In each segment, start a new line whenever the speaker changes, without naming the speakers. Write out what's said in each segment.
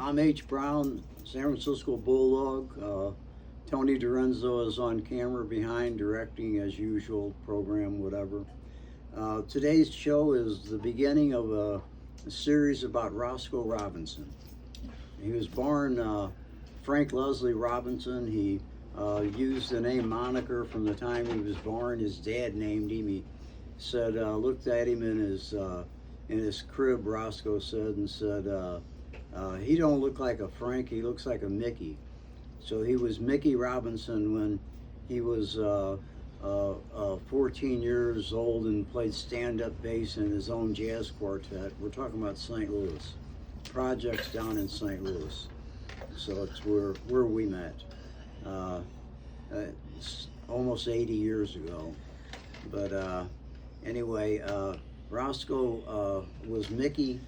I'm H. Brown, San Francisco Bulldog. Tony Dorenzo is on camera behind, directing as usual, program, whatever. Today's show is the beginning of a series about Roscoe Robinson. He was born Frank Leslie Robinson. He used the name moniker from the time he was born. His dad named him. He said, looked at him in his crib, Roscoe said, and said, he don't look like a Frank, he looks like a Mickey. So he was Mickey Robinson when he was 14 years old and played stand-up bass in his own jazz quartet. We're talking about St. Louis. Projects down in St. Louis. So it's where we met. It's almost 80 years ago. But anyway, Roscoe was Mickey.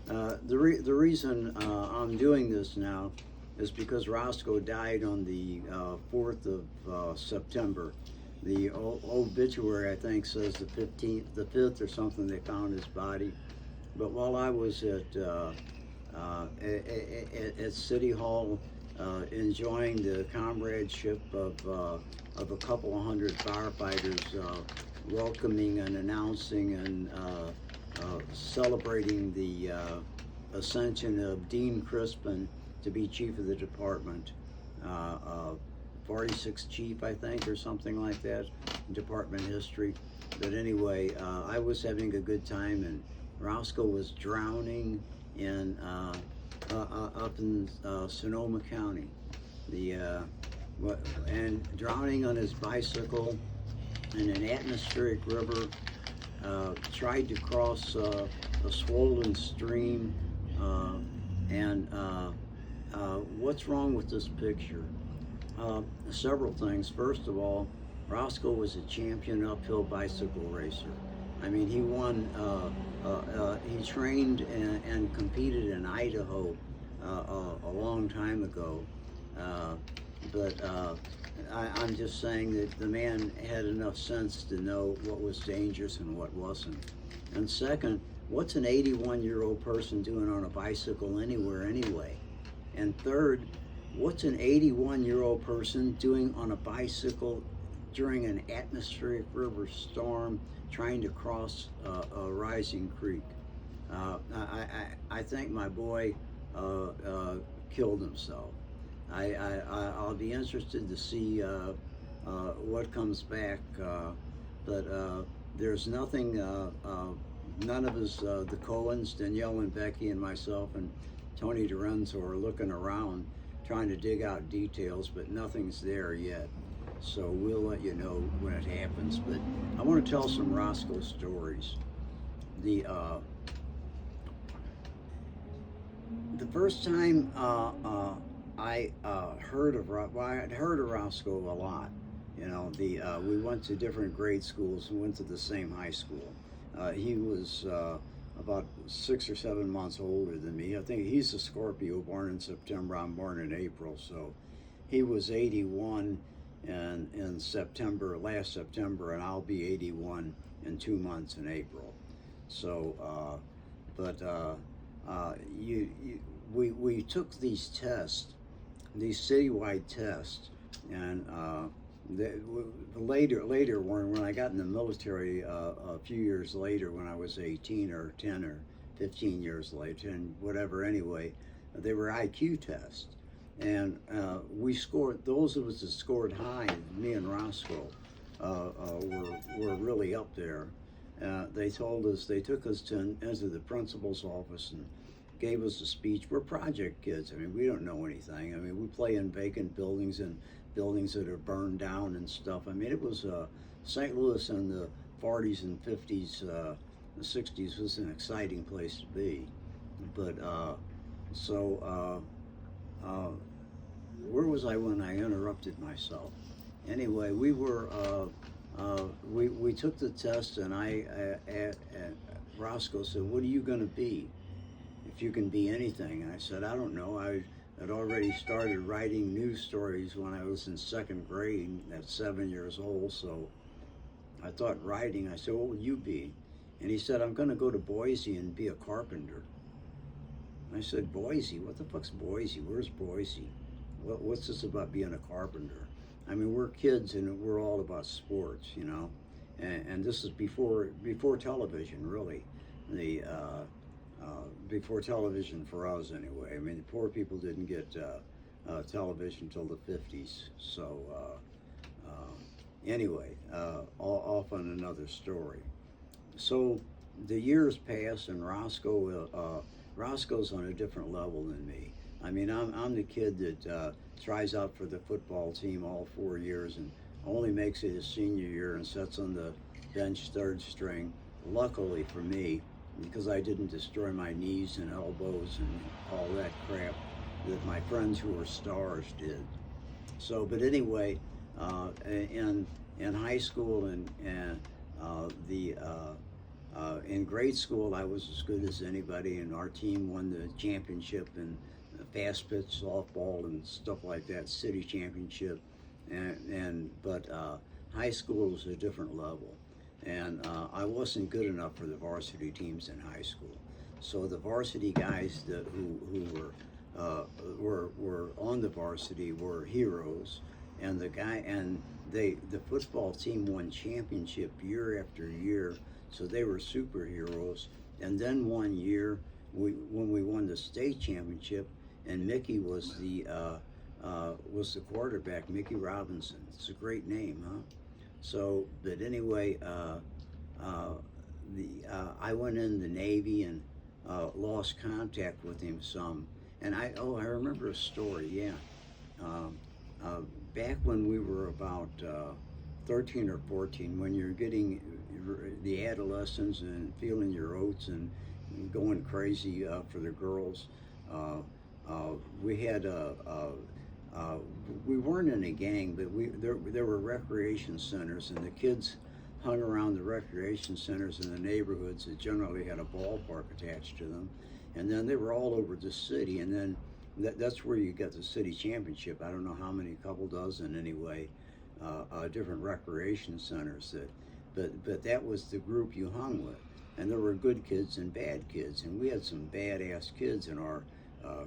The reason I'm doing this now is because Roscoe died on the 4th of September. The obituary, I think, says the 15th, the 5th or something, they found his body. But while I was at City Hall enjoying the comradeship of a couple of hundred firefighters welcoming and announcing and celebrating the ascension of Dean Crispin to be chief of the department, 46th chief, I think, or something like that, department history. But anyway, I was having a good time, and Roscoe was drowning in up in Sonoma County, and drowning on his bicycle in an atmospheric river. Tried to cross a swollen stream, and what's wrong with this picture? Several things. First of all, Roscoe was a champion uphill bicycle racer. I mean, he won, he trained and competed in Idaho a long time ago. But I'm just saying that the man had enough sense to know what was dangerous and what wasn't. And second, what's an 81-year-old person doing on a bicycle anywhere anyway? And third, what's an 81-year-old person doing on a bicycle during an atmospheric river storm trying to cross a rising creek? I think my boy killed himself. I'll be interested to see what comes back, but there's nothing, none of us, the Cohens, Danielle and Becky and myself and Tony Dorenzo are looking around trying to dig out details, but nothing's there yet. So we'll let you know when it happens. But I want to tell some Roscoe stories. The first time I heard of Roscoe a lot. You know, we went to different grade schools and went to the same high school. He was about 6 or 7 months older than me. I think he's a Scorpio, born in September. I'm born in April, so he was 81 in September, last September, and I'll be 81 in 2 months in April. So, we took these tests, these citywide tests, and later when I got in the military a few years later, when I was 18 or 10 or 15 years later, and whatever anyway, they were IQ tests. And we scored, those of us that scored high, me and Roscoe, were really up there. They told us, they took us into the principal's office and gave us a speech. We're project kids. I mean, we don't know anything. I mean, we play in vacant buildings and buildings that are burned down and stuff. I mean, it was St. Louis in the 40s and 50s, the 60s was an exciting place to be. But where was I when I interrupted myself? Anyway, we were we took the test, and Roscoe said, "What are you going to be if you can be anything?" And I said, "I don't know. I had already started writing news stories when I was in 2nd grade at 7 years old, so I thought writing." I said, "What would you be?" And he said, "I'm going to go to Boise and be a carpenter." I said, Boise? What the fuck's Boise? Where's Boise? What's this about being a carpenter? I mean, we're kids and we're all about sports, you know. And this is before television, really. The before television for us, anyway. I mean, the poor people didn't get television till the 50s. So anyway, off on another story. So the years pass, and Roscoe's on a different level than me. I mean, I'm the kid that tries out for the football team all 4 years and only makes it his senior year and sits on the bench third string. Luckily for me, because I didn't destroy my knees and elbows and all that crap that my friends who were stars did. So, but anyway, in high school and in grade school, I was as good as anybody, and our team won the championship in fast pitch softball and stuff like that, city championship. But high school was a different level, and I wasn't good enough for the varsity teams in high school. So the varsity guys who were on the varsity were heroes, and the football team won championship year after year, so they were superheroes. And then one year, when we won the state championship, and Mickey was the quarterback, Mickey Robinson. It's a great name, huh? So, but anyway, I went in the Navy and lost contact with him some. And I remember a story. Yeah, back when we were about 13 or 14, when you're getting the adolescence and feeling your oats and going crazy for the girls. We had we weren't in a gang, but there were recreation centers, and the kids hung around the recreation centers in the neighborhoods that generally had a ballpark attached to them, and then they were all over the city, and then that's where you got the city championship. I don't know how many, couple dozen anyway, different recreation centers but that was the group you hung with, and there were good kids and bad kids, and we had some badass kids in our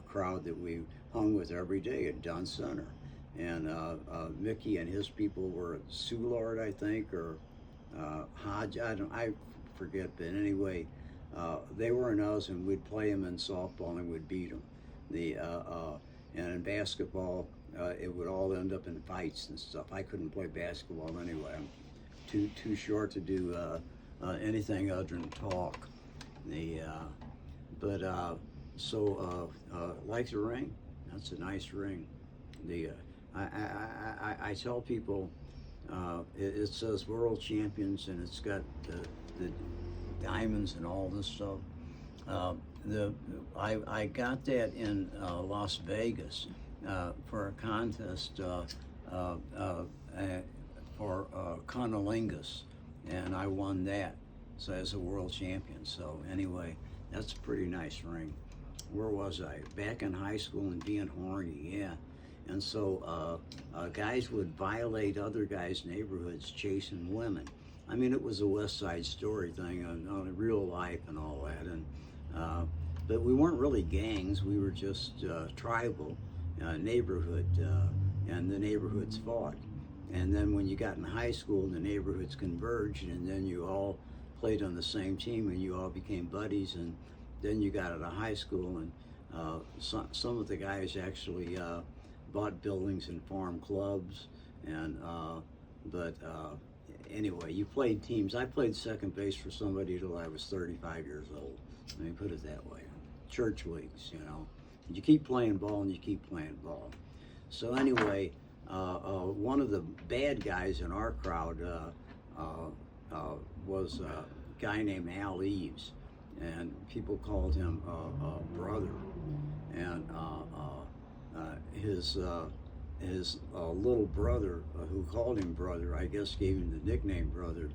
crowd that we hung with every day at Dunn Center. And Mickey and his people were Soulard, I think, or Hodge. I forget, but anyway, they were in us, and we'd play them in softball and we'd beat them. And in basketball, it would all end up in fights and stuff. I couldn't play basketball anyway. I'm too short to do anything other than talk. Like the ring, that's a nice ring. I tell people it says world champions, and it's got the diamonds and all this stuff. I got that in Las Vegas for a contest for cunnilingus, and I won that, so as a world champion. So anyway, that's a pretty nice ring. Where was I? Back in high school and being horny, yeah. And so guys would violate other guys' neighborhoods chasing women. I mean, it was a West Side Story thing on real life and all that. And but we weren't really gangs. We were just tribal neighborhood, and the neighborhoods fought. And then when you got in high school, the neighborhoods converged, and then you all played on the same team, and you all became buddies. And then you got out of high school, and some of the guys actually bought buildings and formed clubs. And anyway, you played teams. I played second base for somebody till I was 35 years old. Let me put it that way. Church leagues, you know. You keep playing ball and you keep playing ball. So anyway, one of the bad guys in our crowd was a guy named Al Eves, and people called him Brother. And his little brother, who called him Brother, I guess gave him the nickname Brother,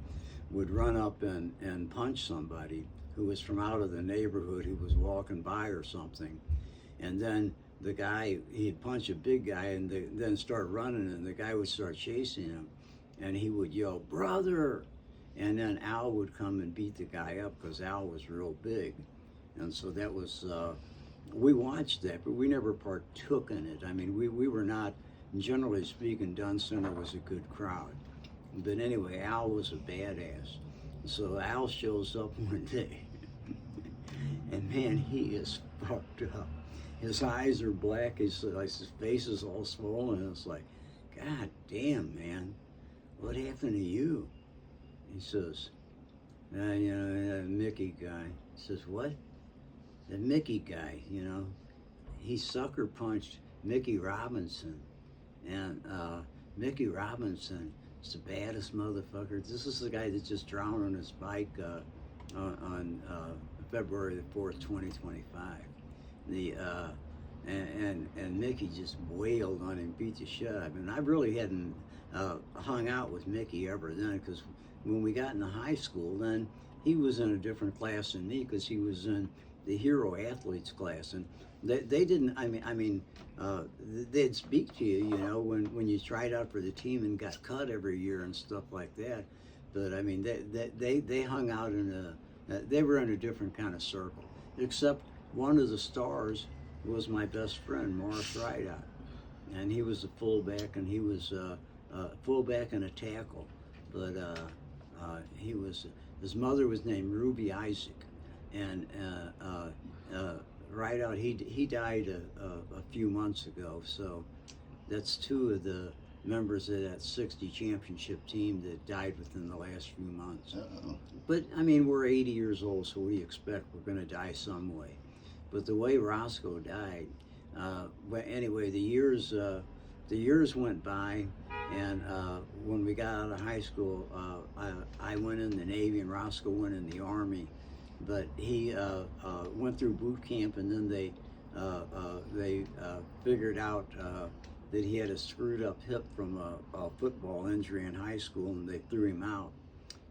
would run up and punch somebody who was from out of the neighborhood who was walking by or something. And then the guy, he'd punch a big guy and then start running, and the guy would start chasing him, and he would yell, "Brother!" And then Al would come and beat the guy up because Al was real big. And so that was we watched that, but we never partook in it. I mean, we were not, generally speaking, Dunn Center was a good crowd. But anyway, Al was a badass. So Al shows up one day, and man, he is fucked up. His eyes are black, his face is all swollen. It's like, God damn, man, what happened to you? He says, you know, that Mickey guy. He says, what? The Mickey guy, you know, he sucker punched Mickey Robinson. And Mickey Robinson is the baddest motherfucker. This is the guy that just drowned on his bike on February the 4th, 2025. And Mickey just wailed on him, beat the shit out of him. And I really hadn't hung out with Mickey ever then, because when we got into high school, then he was in a different class than me, because he was in the hero athletes class, and they didn't. They'd speak to you, you know, when you tried out for the team and got cut every year and stuff like that. But I mean, they hung out in they were in a different kind of circle. Except one of the stars was my best friend, Morris Rideout, and he was a fullback, and he was a fullback and a tackle. But he was, his mother was named Ruby Isaac, and Rideout, he died a few months ago. So that's two of the members of that 60 championship team that died within the last few months. But I mean, we're 80 years old, so we expect we're going to die some way. But the way Roscoe died, but anyway, the years went by, and when we got out of high school, I went in the Navy and Roscoe went in the Army. But he went through boot camp, and then they figured out that he had a screwed up hip from a football injury in high school, and they threw him out.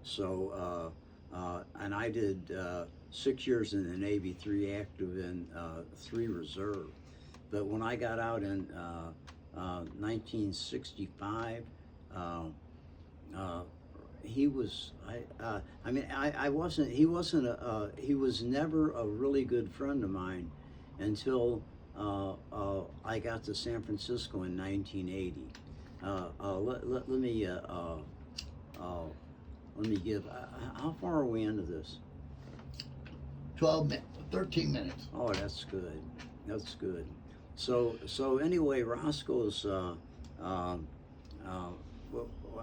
So, and I did 6 years in the Navy, 3 active and 3 reserve. But when I got out in 1965, he was, he was never a really good friend of mine until I got to San Francisco in 1980. Let me give, how far are we into this?
13 minutes.
Oh, that's good. That's good. So anyway, Roscoe's,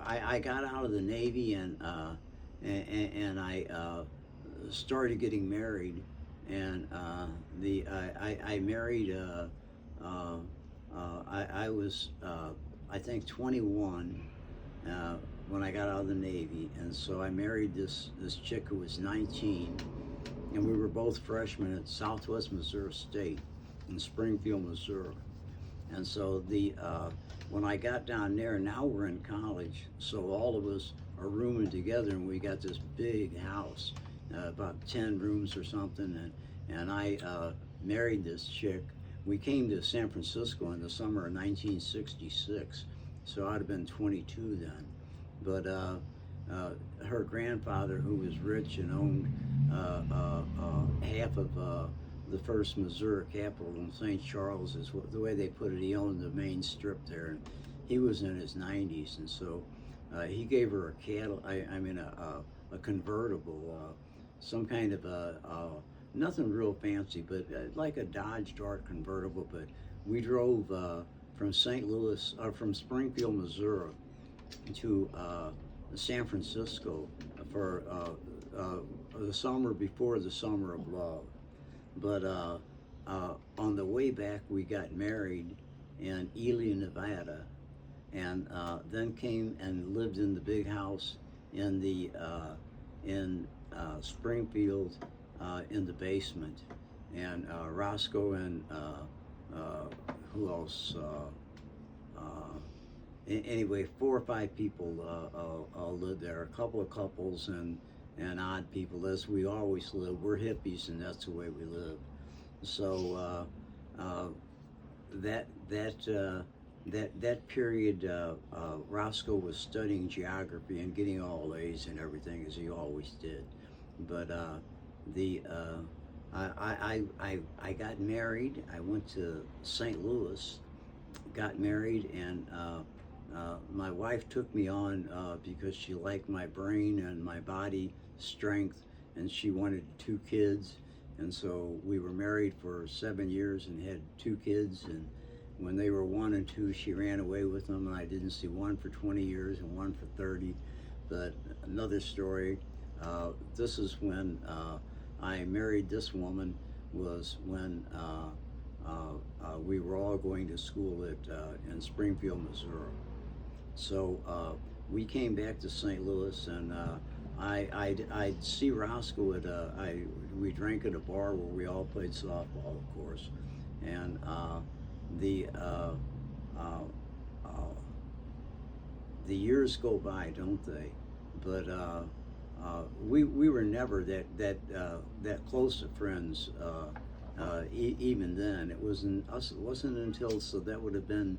I got out of the Navy, and I started getting married, and I married. I was I think 21 when I got out of the Navy, and so I married this chick who was 19, and we were both freshmen at Southwest Missouri State in Springfield, Missouri. And so when I got down there, now we're in college, so all of us are rooming together, and we got this big house, about 10 rooms or something, and I married this chick. We came to San Francisco in the summer of 1966, so I'd have been 22 then. But her grandfather, who was rich and owned half of the first Missouri Capitol in St. Charles, is the way they put it. He owned the main strip there, and he was in his 90s, and so he gave her a convertible, some kind of nothing real fancy, but like a Dodge Dart convertible. But we drove from St. Louis, from Springfield, Missouri, to San Francisco for the summer before the Summer of Love. But on the way back, we got married in Ely, Nevada, and then came and lived in the big house in the in Springfield, in the basement. And Roscoe and who else? Anyway, 4 or 5 people lived there. A couple of couples and odd people, as we always live. We're hippies, and that's the way we live. So that period, Roscoe was studying geography and getting all A's and everything, as he always did. But I got married. I went to St. Louis, got married, and my wife took me on because she liked my brain and my body strength, and she wanted 2 kids. And so we were married for 7 years and had 2 kids. And when they were 1 and 2, she ran away with them, and I didn't see one for 20 years and one for 30. But another story. This is when I married this woman. Was when we were all going to school in Springfield, Missouri. So we came back to St. Louis, and I'd see Roscoe we drank at a bar where we all played softball, of course, and the years go by, don't they? But we were never that close of friends. Even then, it wasn't us. It wasn't until, so that would have been.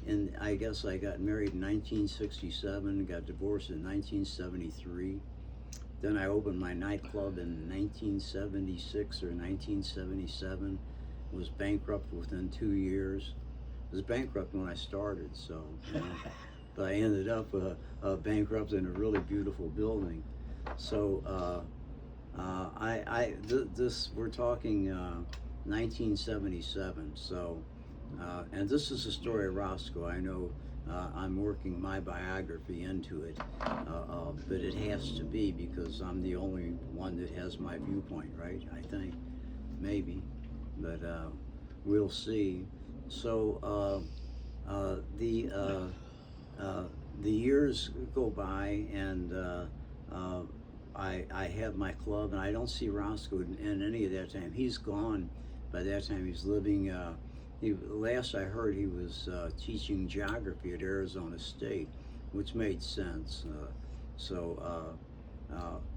And I guess I got married in 1967, got divorced in 1973. Then I opened my nightclub in 1976 or 1977. Was bankrupt within 2 years. I was bankrupt when I started, so, but I ended up bankrupt in a really beautiful building. So this we're talking 1977. So. And this is the story of Roscoe. I know I'm working my biography into it, but it has to be because I'm the only one that has my viewpoint, right? I think, maybe, but we'll see. So the years go by, and I have my club, and I don't see Roscoe in any of that time. He's gone by that time. He's living. Last I heard, he was teaching geography at Arizona State, which made sense.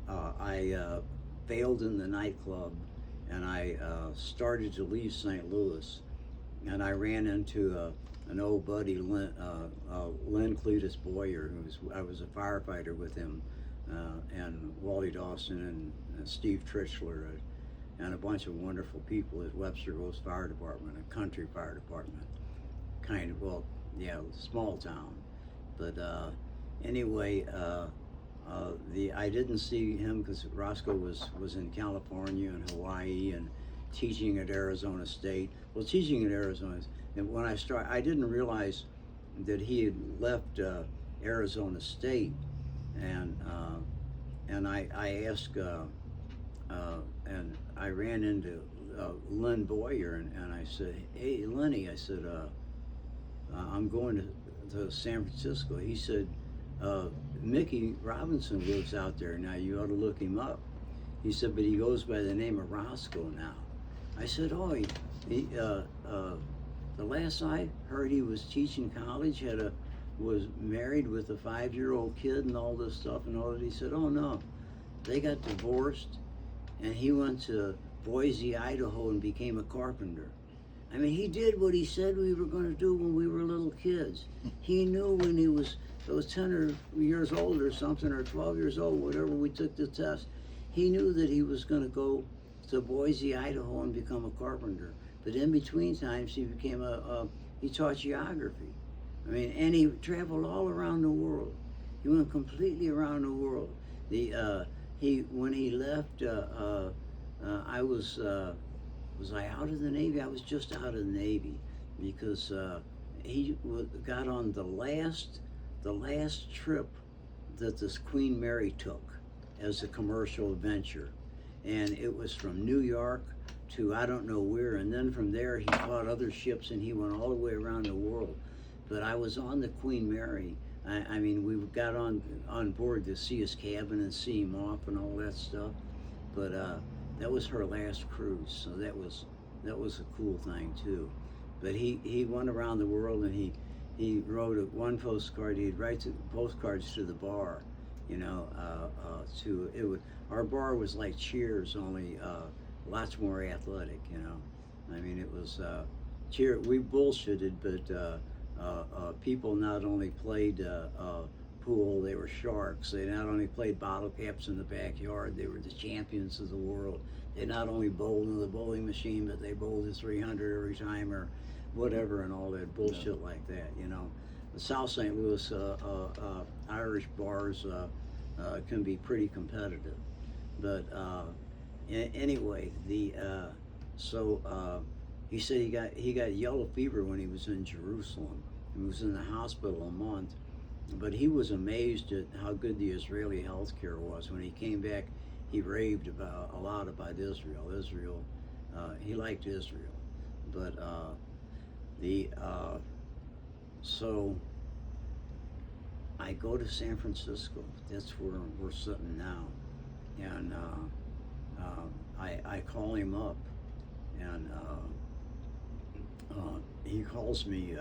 I failed in the nightclub, and I started to leave St. Louis, and I ran into an old buddy, Lynn Cletus Boyer, I was a firefighter with him, and Wally Dawson and Steve Trichler. And a bunch of wonderful people at Webster Groves Fire Department, a country fire department, kind of, well, yeah, small town. But anyway, I didn't see him because Roscoe was in California and Hawaii and teaching at Arizona State. Well, teaching at Arizona, and when I started, I didn't realize that he had left Arizona State, and I asked. And I ran into Lynn Boyer, and I said, "Hey, Lenny," I said, "I'm going to San Francisco." He said, "Mickey Robinson lives out there now. You ought to look him up." He said, "But he goes by the name of Roscoe now." I said, "Oh, the last I heard, he was teaching college, was married with a 5-year-old kid and all this stuff and all that." He said, "Oh no, they got divorced, and he went to Boise, Idaho, and became a carpenter." I mean, he did what he said we were going to do when we were little kids. He knew when he was 10 years old or something, or 12 years old, whatever, we took the test. He knew that he was going to go to Boise, Idaho, and become a carpenter. But in between times, he became he taught geography. I mean, and he traveled all around the world. He went completely around the world. When he left, I was I out of the Navy? I was just out of the Navy, because he got on the last trip that this Queen Mary took as a commercial adventure, and it was from New York to I don't know where, and then from there he fought other ships, and he went all the way around the world. But I was on the Queen Mary. I mean, we got on board to see his cabin and see him off and all that stuff. But that was her last cruise, so that was a cool thing too. But he went around the world, and he wrote one postcard. He'd write postcards to the bar, our bar was like Cheers, only lots more athletic. I mean, it was we bullshitted, but people not only played pool. They were sharks. They not only played bottle caps in the backyard, they were the champions of the world. They not only bowled in the bowling machine, but they bowled a 300 every time or whatever and all that bullshit like that, you know. The South St. Louis Irish bars can be pretty competitive. But anyway, he said he got yellow fever when he was in Jerusalem. He was in the hospital a month, but he was amazed at how good the Israeli healthcare was. When he came back, he raved a lot about Israel. He liked Israel, but so I go to San Francisco. That's where we're sitting now, and I call him up, and he calls me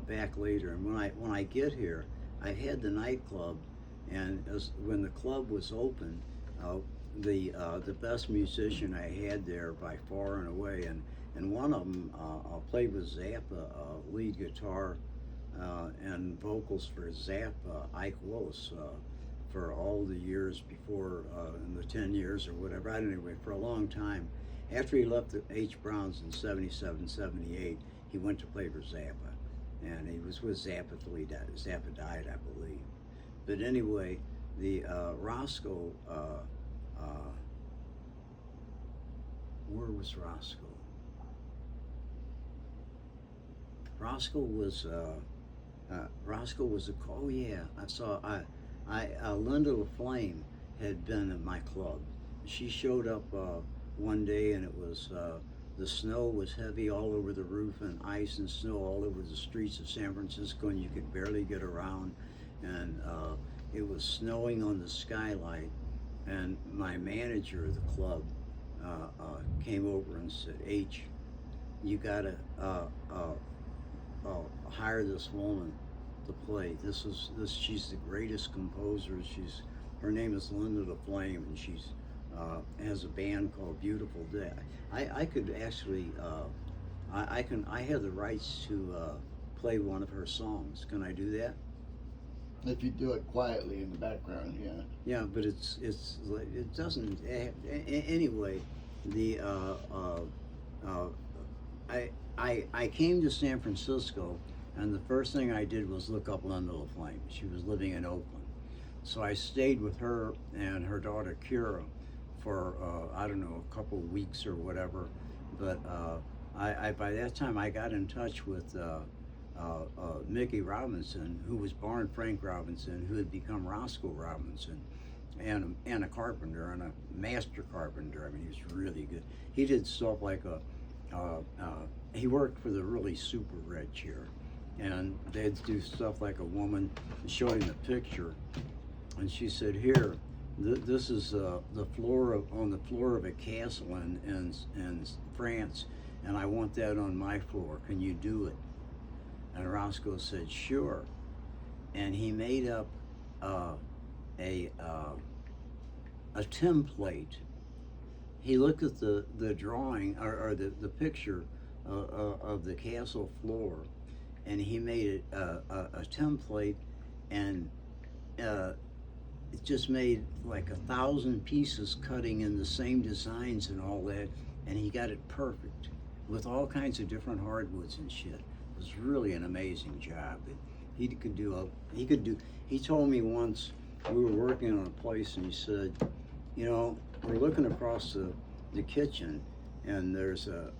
back later. And when I get here, I had the nightclub, and when the club was open, the best musician I had there by far and away, and one of them played with Zappa, lead guitar and vocals for Zappa, Ike Willis, for all the years before, in the 10 years or whatever. Anyway, for a long time. After he left the H. Browns in 77, 78, he went to play for Zappa. And he was with Zappa till he died. Zappa died, I believe. But anyway, the Roscoe, where was Roscoe? Roscoe was oh yeah, I saw, Linda LaFlame had been at my club. She showed up one day, and it was, the snow was heavy all over the roof, and ice and snow all over the streets of San Francisco, and you could barely get around. And it was snowing on the skylight, and my manager of the club came over and said, H, you gotta hire this woman to play. She's the greatest composer. Her name is Linda LaFlame, and she's has a band called Beautiful Day. I could actually, I have the rights to play one of her songs. Can I do that?
If you do it quietly in the background, yeah.
Yeah, but it doesn't. Anyway, I came to San Francisco, and the first thing I did was look up Linda LaFlame. She was living in Oakland, so I stayed with her and her daughter Kira for I don't know, a couple of weeks or whatever. But I by that time I got in touch with Mickey Robinson, who was born Frank Robinson, who had become Roscoe Robinson, and a carpenter, and a master carpenter. I mean, he was really good. He did stuff like he worked for the really super red chair, and they'd do stuff like a woman showing the picture, and she said, "Here, this is the floor on the floor of a castle in France, and I want that on my floor. Can you do it?" And Roscoe said, "Sure." And he made up a template. He looked at the drawing or the picture of the castle floor, and he made it a template, and it just made like 1,000 pieces cutting in the same designs and all that, and he got it perfect with all kinds of different hardwoods and shit. It was really an amazing job. He told me once, we were working on a place, and he said, you know, we're looking across the kitchen, and there's a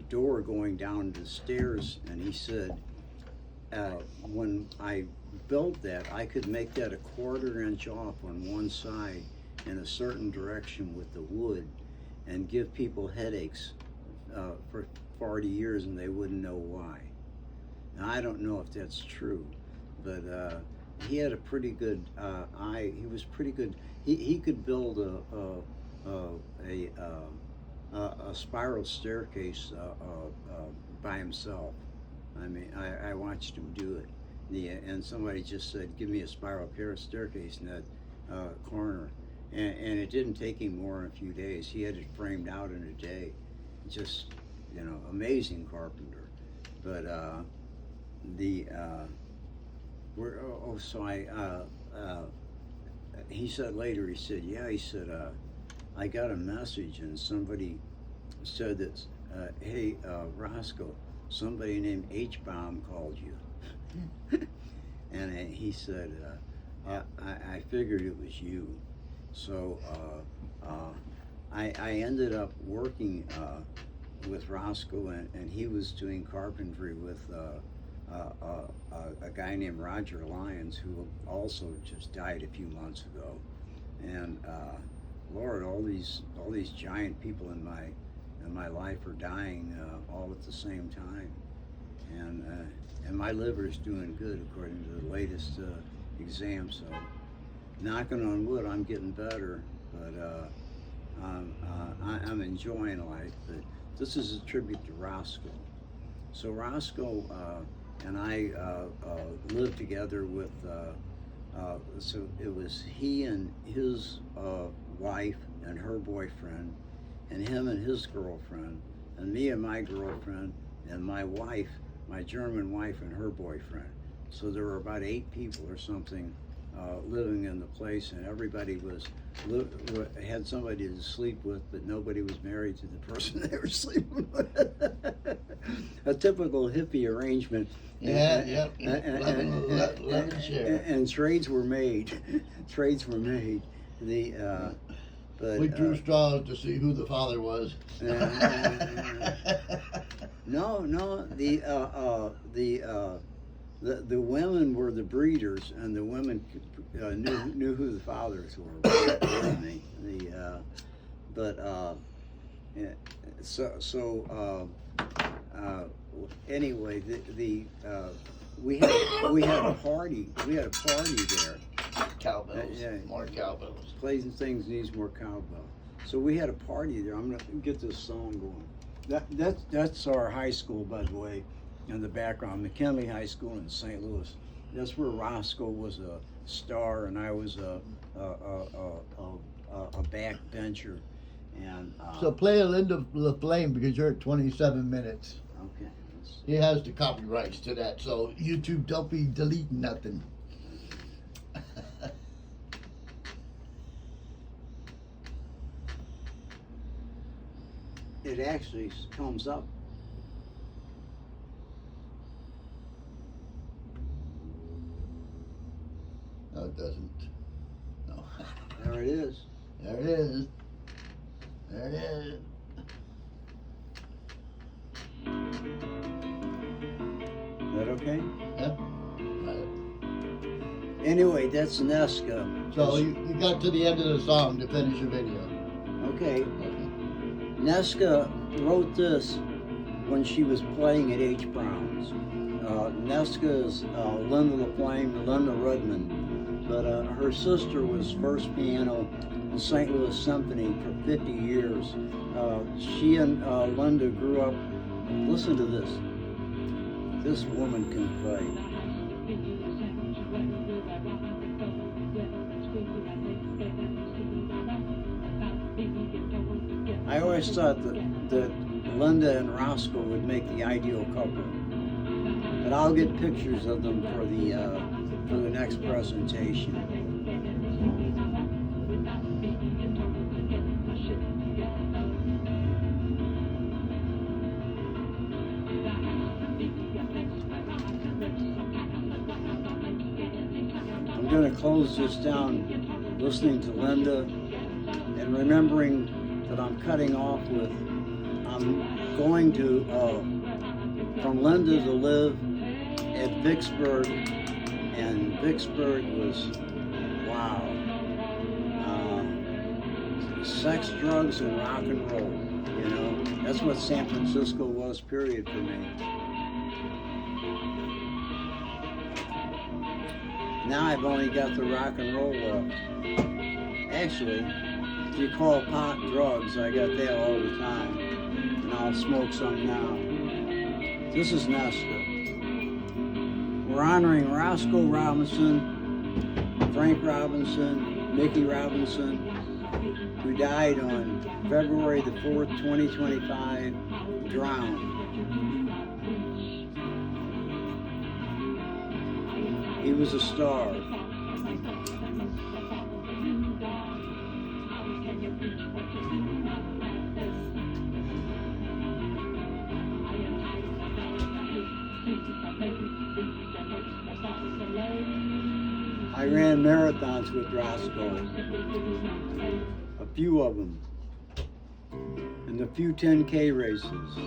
door going down the stairs, and he said, when I built that, I could make that a 1/4 inch off on one side in a certain direction with the wood, and give people headaches for 40 years, and they wouldn't know why. Now, I don't know if that's true, but he had a pretty good eye. He was pretty good. He could build a spiral staircase by himself. I mean, I watched him do it. And somebody just said, "Give me a spiral staircase in that corner," and it didn't take him more than a few days. He had it framed out in a day. Just, you know, amazing carpenter. But he said later, he said, yeah, he said, I got a message and somebody said that, hey, Roscoe, somebody named H-Bomb called you. And he said, I figured it was you. So I ended up working with Roscoe, and he was doing carpentry with a guy named Roger Lyons, who also just died a few months ago. And Lord, all these giant people in my life are dying all at the same time, and my liver's doing good according to the latest exam. So, knocking on wood, I'm getting better, but I'm enjoying life. But this is a tribute to Roscoe. So Roscoe and I lived together with. So it was he and his wife and her boyfriend, and him and his girlfriend, and me and my girlfriend, and my wife, my German wife, and her boyfriend. So there were about 8 people or something living in the place, and everybody had somebody to sleep with, but nobody was married to the person they were sleeping with. A typical hippie arrangement.
Yeah, and share.
And trades were made. Trades were made. But
we drew straws to see who the father was.
No, the women were the breeders, and the women knew who the fathers were. Believe me. Anyway, we had a party. We had a party there.
Cowbells. More cowbells.
Plays and things needs more cowbell. So we had a party there. I'm gonna get this song going. That's our high school, by the way, in the background, McKinley High School in St. Louis. That's where Roscoe was a star, and I was a backbencher. And
so play a Linda LaFlame because you're at 27 minutes.
Okay.
He has the copyrights to that, so YouTube don't be deleting nothing.
It actually comes up.
No, it doesn't. No.
There it is.
There it is. There it is.
Is that okay?
Yep. Right.
Anyway, that's Nesca.
So you got to the end of the song to finish your video.
Okay. Nesca wrote this when she was playing at H. Brown's. Nesca is Linda LaFlame, Linda Rudman, but her sister was first piano in St. Louis Symphony for 50 years. She and Linda grew up. Listen to this. This woman can play. I always thought that Linda and Roscoe would make the ideal couple, but I'll get pictures of them for the next presentation. I'm going to close this down listening to Linda and remembering that I'm cutting off with, I'm going to, from Linda to live at Vicksburg, and Vicksburg was, wow, sex, drugs, and rock and roll, you know, that's what San Francisco was, period, for me. Now I've only got the rock and roll left. Actually, if you call pot drugs, I got that all the time. And I'll smoke some now. This is Nesca. We're honoring Roscoe Robinson, Frank Robinson, Mickey Robinson, who died on February the 4th, 2025, drowned. He was a star. I ran marathons with Roscoe, a few of them, and a few 10K races.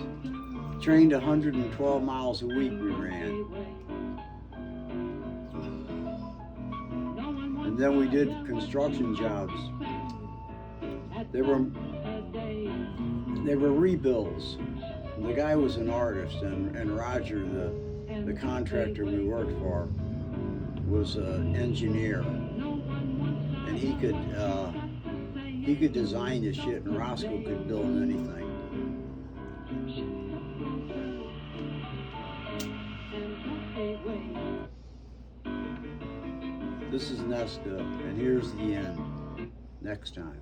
Trained 112 miles a week we ran. And then we did construction jobs. They were rebuilds. The guy was an artist, and Roger, the contractor we worked for, was an engineer, and he could design this shit, and Roscoe could build anything. This is Nesta, and here's the end. Next time.